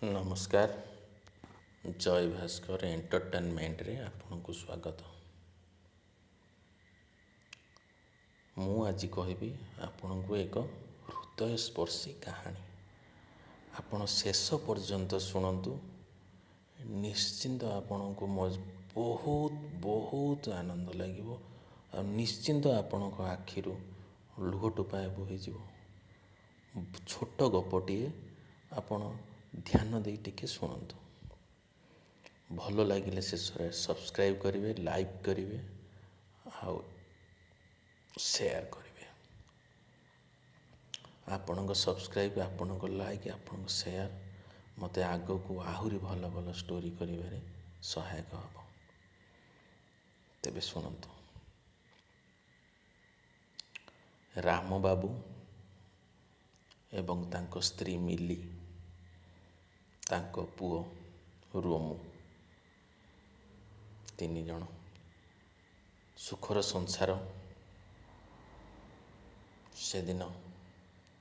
ନମସ୍କାର। ଜୟ ଭାସ୍କର ଏଣ୍ଟରଟେନମେଣ୍ଟରେ ଆପଣଙ୍କୁ ସ୍ୱାଗତ। ମୁଁ ଆଜି କହିବି ଆପଣଙ୍କୁ ଏକ ହୃଦୟସ୍ପର୍ଶୀ କାହାଣୀ। ଆପଣ ଶେଷ ପର୍ଯ୍ୟନ୍ତ ଶୁଣନ୍ତୁ। ନିଶ୍ଚିନ୍ତ ଆପଣଙ୍କୁ ବହୁତ ଆନନ୍ଦ ଲାଗିବ ଆଉ ନିଶ୍ଚିନ୍ତ ଆପଣଙ୍କ ଆଖିରୁ ଲୁହ ଟୋପାଏ ବୋହିଯିବ। ଛୋଟ ଗପଟିଏ, ଆପଣ ଧ୍ୟାନ ଦେଇ ଟିକେ ଶୁଣନ୍ତୁ। ଭଲ ଲାଗିଲେ ଶେଷରେ ସବସ୍କ୍ରାଇବ୍ କରିବେ, ଲାଇକ୍ କରିବେ ଆଉ ସେୟାର କରିବେ। ଆପଣଙ୍କ ସବସ୍କ୍ରାଇବ୍, ଆପଣଙ୍କ ଲାଇକ୍, ଆପଣଙ୍କ ସେୟାର ମୋତେ ଆଗକୁ ଆହୁରି ଭଲ ଭଲ ଷ୍ଟୋରି କରିବାରେ ସହାୟକ ହେବ। ତେବେ ଶୁଣନ୍ତୁ। ରାମବାବୁ ଏବଂ ତାଙ୍କ ସ୍ତ୍ରୀ ମିଲି, ତାଙ୍କ ପୁଅ ରୋମୁ, 3 ଜଣ ସୁଖର ସଂସାର। ସେଦିନ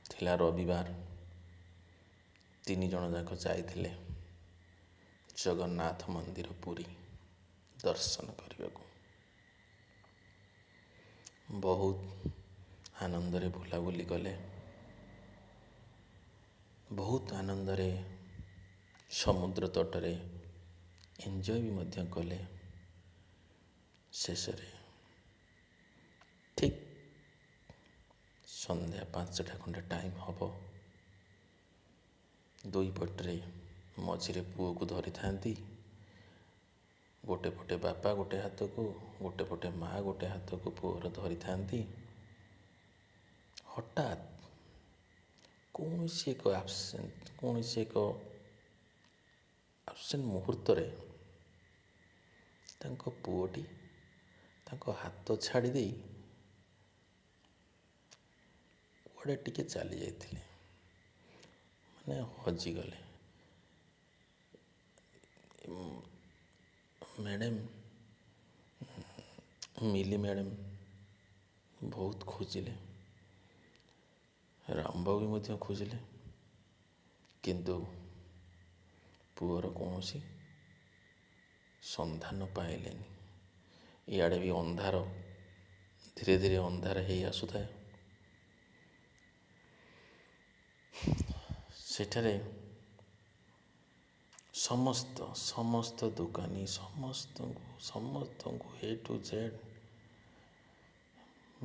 ଥିଲା ରବିବାର। 3 ଜଣ ଯାକ ଯାଇଥିଲେ ଜଗନ୍ନାଥ ମନ୍ଦିର ପୁରୀ ଦର୍ଶନ କରିବାକୁ। ବହୁତ ଆନନ୍ଦରେ ବୁଲାବୁଲି କଲେ, ବହୁତ ଆନନ୍ଦରେ ସମୁଦ୍ର ତଟରେ ଏନ୍ଜୟ ବି ମଧ୍ୟ କଲେ। ଶେଷରେ ଠିକ୍ ସନ୍ଧ୍ୟା 5ଟା ଖଣ୍ଡେ ଟାଇମ୍ ହେବ। ଦୁଇ ପଟରେ ମଝିରେ ପୁଅକୁ ଧରିଥାନ୍ତି। ଗୋଟେ ପଟେ ବାପା ଗୋଟେ ହାତକୁ, ଗୋଟେ ପଟେ ମା' ଗୋଟେ ହାତକୁ ପୁଅର ଧରିଥାନ୍ତି। ହଠାତ୍ କୌଣସି ଏକ ଆବସେଣ୍ଟ ମୁହୂର୍ତ୍ତରେ ତାଙ୍କ ପୁଅଟି ତାଙ୍କ ହାତ ଛାଡ଼ି ଦେଇ କୁଆଡ଼େ ଟିକେ ଚାଲି ଯାଇଥିଲେ, ମାନେ ହଜିଗଲେ। ମ୍ୟାଡ଼ାମ୍, ମିଲି ମ୍ୟାଡ଼ାମ୍ ବହୁତ ଖୋଜିଲେ, ରାମବାବୁ ବି ମଧ୍ୟ ଖୋଜିଲେ, କିନ୍ତୁ ପୁଅର କୌଣସି ସନ୍ଧାନ ପାଇଲେନି। ଇଆଡ଼େ ବି ଅନ୍ଧାର, ଧୀରେ ଧୀରେ ଅନ୍ଧାର ହେଇ ଆସୁଥାଏ। ସେଠାରେ ସମସ୍ତ ଦୋକାନୀ ସମସ୍ତଙ୍କୁ A to Z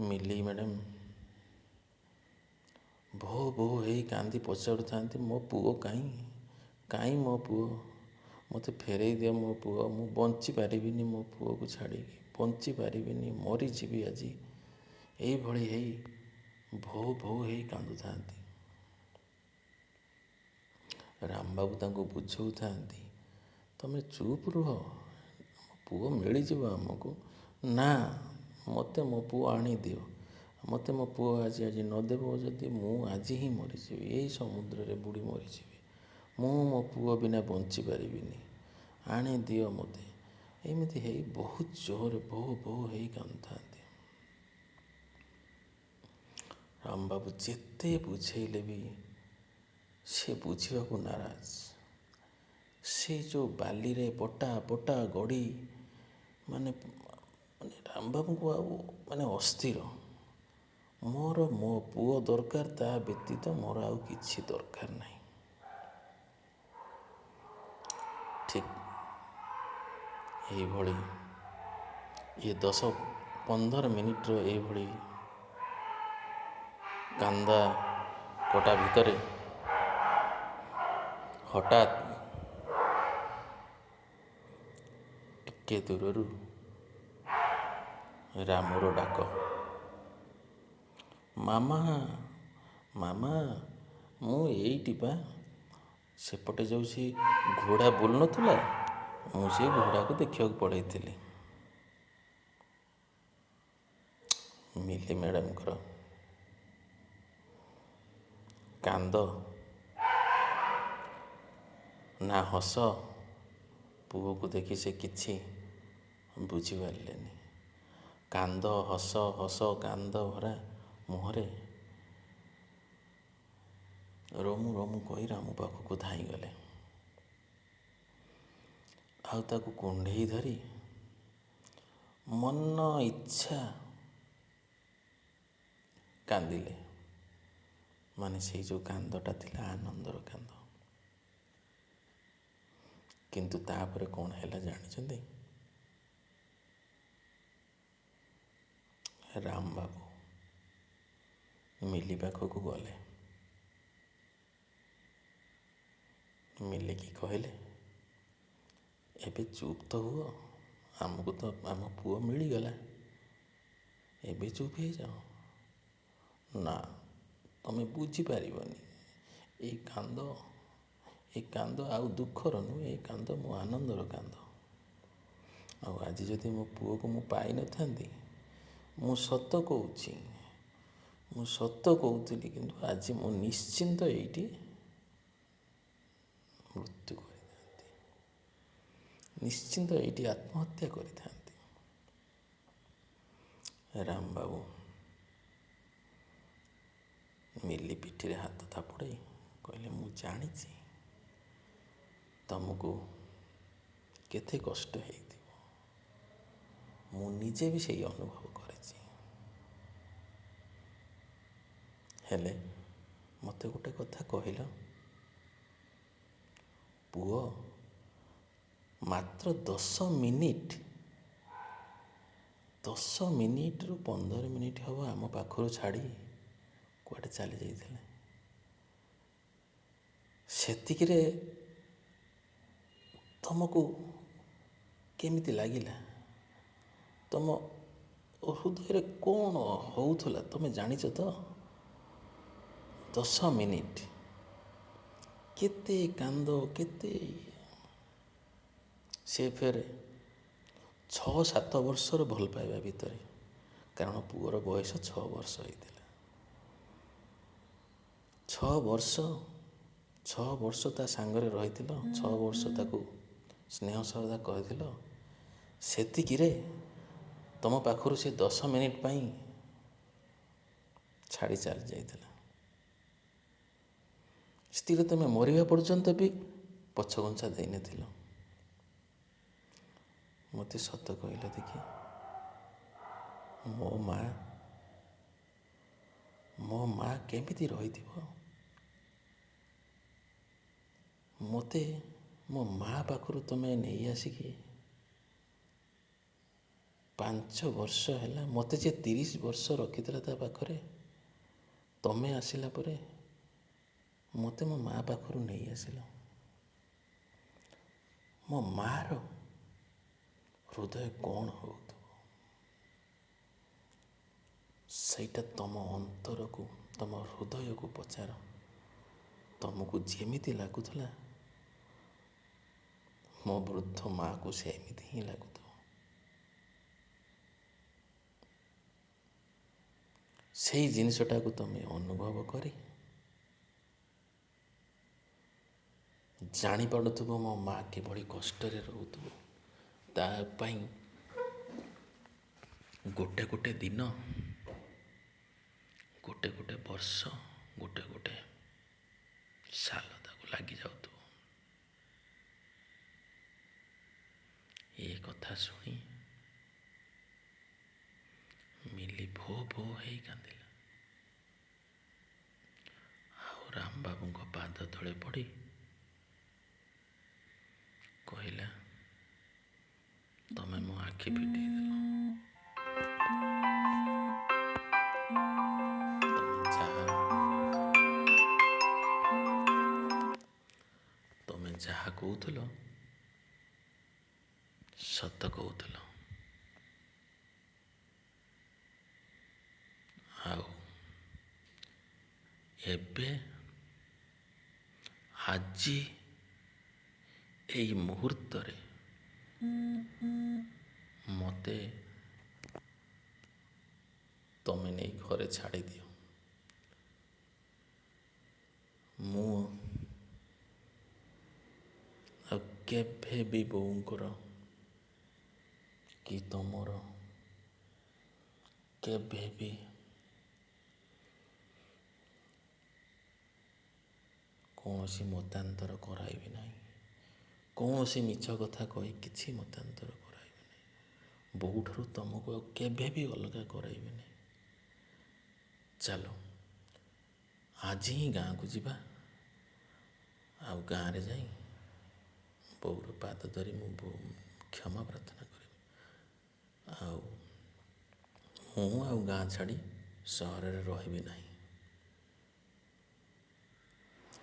Mili madam ଭୋ ହେଇ କାନ୍ଦି ପଚାରୁଥାନ୍ତି, ମୋ ପୁଅ କାହିଁ ମୋ ପୁଅ, ମୋତେ ଫେରେଇ ଦିଅ ମୋ ପୁଅ, ମୁଁ ବଞ୍ଚିପାରିବିନି ମୋ ପୁଅକୁ ଛାଡ଼ିକି, ବଞ୍ଚିପାରିବିନି, ମରିଯିବି ଆଜି। ଏଇଭଳି ହେଇ ଭୋ ହେଇ କାନ୍ଦୁଥାନ୍ତି। ରାମବାବୁ ତାଙ୍କୁ ବୁଝଉଥାନ୍ତି, ତମେ ଚୁପ୍ ରୁହ, ପୁଅ ମିଳିଯିବ ଆମକୁ। ନା, ମୋତେ ମୋ ପୁଅ ଆଣିଦିଅ। ମୋତେ ମୋ ପୁଅ ଆଜି ନଦେବ ଯଦି ମୁଁ ଆଜି ହିଁ ମରିଯିବି, ଏଇ ସମୁଦ୍ରରେ ବୁଡ଼ି ମରିଯିବି। ମୁଁ ମୋ ପୁଅ ବିନା ବଞ୍ଚିପାରିବିନି, ଆଣିଦିଅ ମୋତେ। ଏମିତି ହେଇ ବହୁତ ଜୋରରେ ଭୋ ହେଇ କାନ୍ଦୁଥାନ୍ତି। ରାମବାବୁ ଯେତେ ବୁଝେଇଲେ ବି ସେ ବୁଝିବାକୁ ନାରାଜ। ସେ ଯେଉଁ ବାଲିରେ ପଟା ଗଡ଼ି ମାନେ ରାମବାବୁଙ୍କୁ ଆଉ ଅସ୍ଥିର। ମୋ ପୁଅ ଦରକାର, ତା ବ୍ୟତୀତ ମୋର ଆଉ କିଛି ଦରକାର ନାହିଁ। ଠିକ୍ ଏଇଭଳି 10-15 ମିନିଟ୍ର ଏଇଭଳି କାନ୍ଦା କଟା ଭିତରେ ହଠାତ୍ ଟିକେ ଦୂରରୁ ରାମର ଡାକ, ମାମା ମୁଁ ଏଇଠି ପା। ସେପଟେ ଯେଉଁ ସେ ଘୋଡ଼ା ବୁଲୁନଥିଲା, ମୁଁ ସେ ଘୋଡ଼ାକୁ ଦେଖିବାକୁ ପଳେଇଥିଲି। ମିଲି ମ୍ୟାଡ଼ାମଙ୍କର କାନ୍ଦ ନା ହସ, ପୁଅକୁ ଦେଖି ସେ କିଛି ବୁଝିପାରିଲେନି। ହସ କାନ୍ଦ ଭରା ମୁହଁରେ ରୋମୁ କହି ରାମୁ ପାଖକୁ ଧାଇଁଗଲେ। ଆଉ ତାକୁ କୁଣ୍ଢେଇ ଧରି ମନ ଇଚ୍ଛା କାନ୍ଦିଲେ। ମାନେ ସେଇ ଯେଉଁ କାନ୍ଦଟା ଥିଲା ଆନନ୍ଦର କାନ୍ଦ। କିନ୍ତୁ ତାପରେ କ'ଣ ହେଲା ଜାଣିଛନ୍ତି? ରାମ ବାବୁ ମିଲି ପାଖକୁ ଗଲେ। ମିଲିକି କହିଲେ, ଏବେ ଚୁପ୍ ତ ହୁଅ, ଆମକୁ ତ ଆମ ପୁଅ ମିଳିଗଲା, ଏବେ ଚୁପ୍ ହେଇଯାଅ। ନା, ତମେ ବୁଝିପାରିବନି, ଏଇ କାନ୍ଦ ଆଉ ଦୁଃଖର ନୁହେଁ, ଏଇ କାନ୍ଦ ମୋ ଆନନ୍ଦର କାନ୍ଦ। ଆଉ ଆଜି ଯଦି ମୋ ପୁଅକୁ ମୁଁ ପାଇନଥାନ୍ତି, ମୁଁ ସତ କହୁଥିଲି, କିନ୍ତୁ ଆଜି ମୁଁ ନିଶ୍ଚିନ୍ତ ଏଇଠି ମୃତ୍ୟୁ କରିଥାନ୍ତି, ନିଶ୍ଚିନ୍ତ ଏଇଠି ଆତ୍ମହତ୍ୟା କରିଥାନ୍ତି। ରାମବାବୁ ମିଲି ପିଠିରେ ହାତ ଥାପୁଡ଼ାଇ କହିଲେ, ମୁଁ ଜାଣିଛି ତମକୁ କେତେ କଷ୍ଟ ହେଇଥିବ, ମୁଁ ନିଜେ ବି ସେଇ ଅନୁଭବ କରିଛି। ହେଲେ ମୋତେ ଗୋଟେ କଥା କହିଲ, ପୁଅ ମାତ୍ର 10 ମିନିଟରୁ 15 ମିନିଟ୍ ହେବ ଆମ ପାଖରୁ ଛାଡ଼ି କୁଆଡ଼େ ଚାଲି ଯାଇଥିଲେ। ସେତିକିରେ ତମକୁ କେମିତି ଲାଗିଲା? ତମ ହୃଦୟରେ କ'ଣ ହେଉଥିଲା ତମେ ଜାଣିଛ ତ? 10 ମିନିଟ୍ କେତେ କାନ୍ଦ, କେତେ ସେ ଫେରେ 6-7 ବର୍ଷର ଭଲ ପାଇବା ଭିତରେ, କାରଣ ପୁଅର ବୟସ 6 ବର୍ଷ ହେଇଥିଲା। 6 ବର୍ଷ ତା ସାଙ୍ଗରେ ରହିଥିଲ, 6 ବର୍ଷ ତାକୁ ସ୍ନେହ ଶ୍ରଦ୍ଧା କହିଥିଲ। ସେତିକିରେ ତମ ପାଖରୁ ସେ 10 ମିନିଟ୍ ପାଇଁ ଛାଡ଼ି ଚାଲି ଯାଇଥିଲା। ସ୍ଥିର ତମେ ମରିବା ପର୍ଯ୍ୟନ୍ତ ବି ପଛଘୁଞ୍ଚା ଦେଇନଥିଲ। ମୋତେ ସତ କହିଲ ଦେଖି, ମୋ ମା କେମିତି ରହିଥିବ? ମୋତେ ମୋ ମା ପାଖରୁ ତମେ ନେଇ ଆସିକି 5 ବର୍ଷ ହେଲା, ମୋତେ ଯେ 30 ବର୍ଷ ରଖିଥିଲା ତା ପାଖରେ, ତମେ ଆସିଲା ପରେ ମୋତେ ମୋ ମା ପାଖରୁ ନେଇ ଆସିଲ। ମୋ ମାର ହୃଦୟ କ'ଣ ହେଉଥିବ, ସେଇଟା ତମ ଅନ୍ତରକୁ, ତମ ହୃଦୟକୁ ପଚାର। ତମକୁ ଯେମିତି ଲାଗୁଥିଲା, ମୋ ବୃଦ୍ଧ ମାଆକୁ ସେମିତି ହିଁ ଲାଗୁଥିବ। ସେଇ ଜିନିଷଟାକୁ ତମେ ଅନୁଭବ କରି ଜାଣିପାରୁଥିବ ମୋ ମା କିଭଳି କଷ୍ଟରେ ରହୁଥିବ। ତା ପାଇଁ ଗୋଟେ ଦିନ, ଗୋଟେ ବର୍ଷ, ଗୋଟେ ସାଲ ତାକୁ ଲାଗିଯାଉଥିବ। ଏ କଥା ଶୁଣି ମିଲି ଭୋ ହେଇ କାନ୍ଦିଲା। ଆଉ ରାମବାବୁଙ୍କ ପାଦ ତଳେ ପଡ଼ି କହିଲା, ତମେ ମୋ ଆଖି ଫିଟେଇଦେଲ। ତମେ ଯାହା କହୁଥିଲ ସତ କହୁଥିଲ। ଆଉ ଏବେ ଆଜି ଏଇ ମୁହୂର୍ତ୍ତରେ ମୋତେ ତମେ ନେଇ ଘରେ ଛାଡ଼ିଦିଅ। ମୁଁ ଆଉ କେବେ ବି ବୋଉଙ୍କର କି ତମର କେବେ ବି କୌଣସି ମତାନ୍ତର କରାଇବି ନାହିଁ। କୌଣସି ମିଛ କଥା କହି କିଛି ମତାନ୍ତର କରାଇବେନି। ବୋଉଠାରୁ ତମକୁ ଆଉ କେବେ ବି ଅଲଗା କରାଇବେନି। ଚାଲ ଆଜି ହିଁ ଗାଁକୁ ଯିବା, ଆଉ ଗାଁରେ ଯାଇ ବୋଉର ପାଦ ଧରି ମୁଁ କ୍ଷମା ପ୍ରାର୍ଥନା କରିବି। ଆଉ ମୁଁ ଆଉ ଗାଁ ଛାଡ଼ି ସହରରେ ରହିବି ନାହିଁ,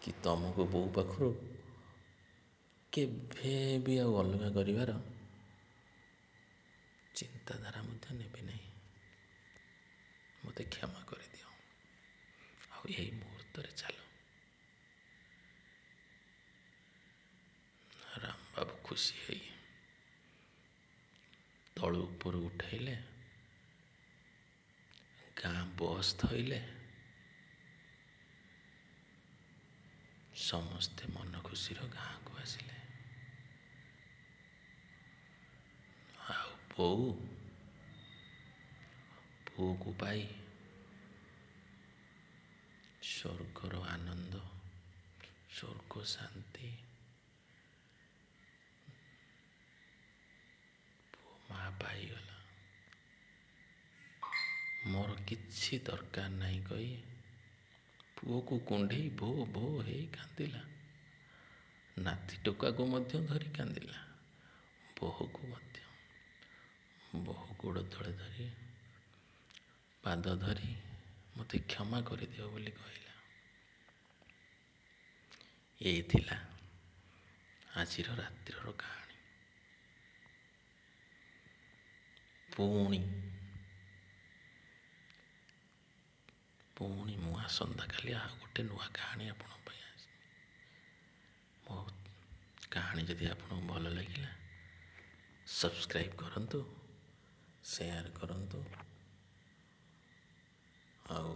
କି ତମକୁ ବୋଉ ପାଖରୁ କେବେ ବି ଆଉ ଅଲଗା କରିବାର ଚିନ୍ତାଧାରା ମଧ୍ୟ ନେବି ନାହିଁ। ମୋତେ କ୍ଷମା କରିଦିଅ। ଆଉ ଏହି ମୁହୂର୍ତ୍ତରେ ଚାଲ। ରାମବାବୁ ଖୁସି ହେଇ ତଳୁ ଉପରୁ ଉଠାଇଲେ, ଗାଁ ବସ୍ ଧଇଲେ, ସମସ୍ତେ ମନ ଖୁସିର ଗାଁକୁ ଆସିଲେ। ଆଉ ପୁଅକୁ ପାଇ ସ୍ୱର୍ଗର ଆନନ୍ଦ, ସ୍ୱର୍ଗ ଶାନ୍ତି ପୁଅ ମା ପାଇଗଲା। ମୋର କିଛି ଦରକାର ନାହିଁ କହି ପୁଅକୁ କୁଣ୍ଢେଇ ଭୋ ଭୋ ହେଇ କାନ୍ଦିଲା। ନାତି ଟୋକାକୁ ମଧ୍ୟ ଧରି କାନ୍ଦିଲା। ବୋହୂକୁ ମଧ୍ୟ। ବୋହୂ ଗୋଡ଼ ତଳେ ଧରି ପାଦ ଧରି ମୋତେ କ୍ଷମା କରିଦିଅ ବୋଲି କହିଲା। ଏଇ ଥିଲା ଆଜିର ରାତ୍ରିର କାହାଣୀ। ପୁଣି ମୁଁ ଆସନ୍ତାକାଲି ଆଉ ଗୋଟେ ନୂଆ କାହାଣୀ ଆପଣଙ୍କ ପାଇଁ ଆସିବି। ମୋ କାହାଣୀ ଯଦି ଆପଣଙ୍କୁ ଭଲ ଲାଗିଲା, ସବସ୍କ୍ରାଇବ୍ କରନ୍ତୁ, ସେୟାର କରନ୍ତୁ, ଆଉ